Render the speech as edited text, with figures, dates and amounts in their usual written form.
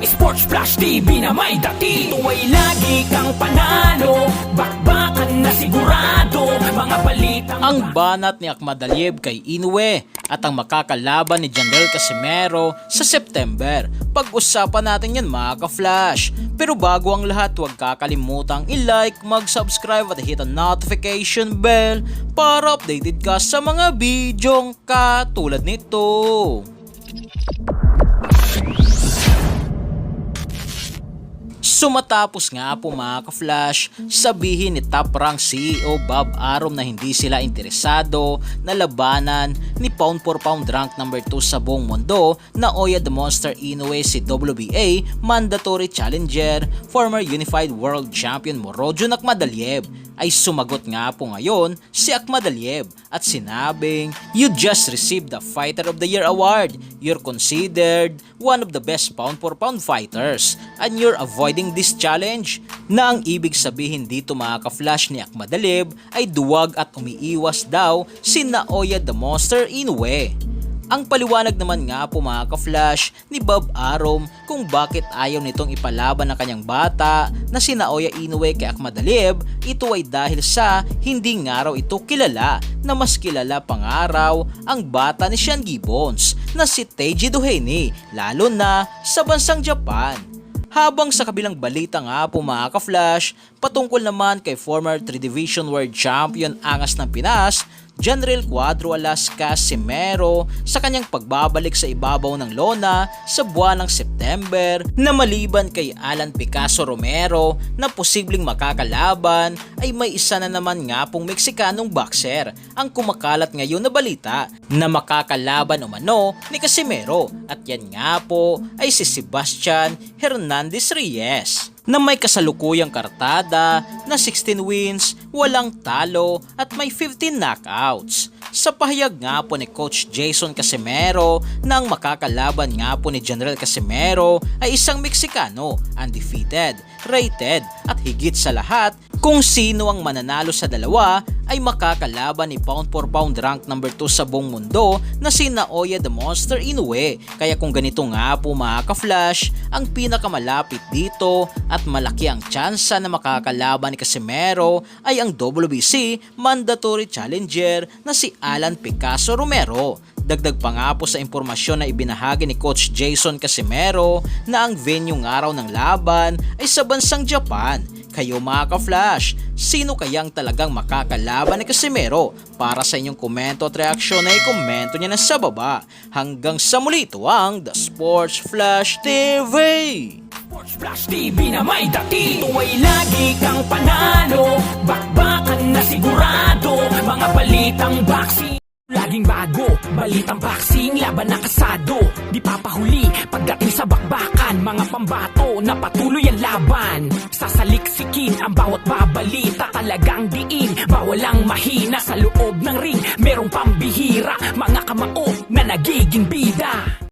Sports Flash TV na may dati. Tuwa'y lagi kang panalo, bakbakan na sigurado, mga balitang... Ang banat ni Akhmadaliev kay Inoue at ang makakalaban ni Janriel Casimero sa September. Pag-usapan natin yan mga ka-flash. Pero bago ang lahat, huwag kakalimutang i-like, mag-subscribe at hit ang notification bell para updated ka sa mga bidyong katulad nito. So matapos nga po mga ka-flash, sabihin ni top rank CEO Bob Arum na hindi sila interesado na labanan ni pound for pound rank number 2 sa buong mundo na Oya the Monster Inoue si WBA mandatory challenger, former Unified World Champion Murodjon Akhmadaliev, ay sumagot nga po ngayon si Akhmadaliev at sinabing, "You just received the Fighter of the Year award. You're considered one of the best pound for pound fighters and you're avoiding this challenge." Na ang ibig sabihin dito mga ka-flash ni Akhmadaliev ay duwag at umiiwas daw si Naoya the Monster Inoue. Ang paliwanag naman nga po mga ka-flash ni Bob Arum kung bakit ayaw nitong ipalaban ng kanyang bata na si Naoya Inoue kay Akhmadaliev, ito ay dahil sa hindi nga raw ito kilala, na mas kilala pa nga raw ang bata ni Sean Gibbons na si Taiji Doheny, lalo na sa bansang Japan. Habang sa kabilang balita nga po mga ka-flash, patungkol naman kay former 3 Division World Champion Angas ng Pinas, Janriel Cuadro Alas Casimero, sa kanyang pagbabalik sa ibabaw ng lona sa buwan ng September, na maliban kay Alan Picasso Romero na posibleng makakalaban, ay may isa na naman nga pong Meksikanong boxer ang kumakalat ngayon na balita na makakalaban umano ni Casimero, at yan nga po ay si Sebastian Hernandez Reyes, na may kasalukuyang kartada na 16 wins, walang talo at may 15 knockouts. Sa pahayag nga po ni Coach Jason Casimero na ang makakalaban nga po ni Janriel Casimero ay isang Meksikano, undefeated, rated at higit sa lahat, kung sino ang mananalo sa dalawa ay makakalaban ni pound for pound rank number 2 sa buong mundo na si Naoya the Monster Inoue. Kaya kung ganito nga po mga ka-flash, ang pinakamalapit dito at malaki ang tsansa na makakalaban ni Casimero ay ang WBC mandatory challenger na si Alan Picasso Romero. Dagdag pa nga po sa impormasyon na ibinahagi ni Coach Jason Casimero na ang venue nga raw ng laban ay sa bansang Japan. Kayo mga ka-flash, sino kayang talagang makakalaban ni Casimero? Para sa inyong komento at reaksyon ay komento niya na sa baba. Hanggang sa muli, ito ang The Sports Flash TV! Sports Flash TV na may dati. Tuwa'y lagi kang panalo, bakbakan na sigurado, mga balitang boxing. Laging bago, balitang boxing, laban na kasado, di papahuli pagdating sa bakbakan, mga pambato na patuloy ang laban. Sasaliksikin ang bawat babalita, talagang diin, bawal ang mahina sa loob ng ring. Merong pambihira, mga kamao na nagiging bida.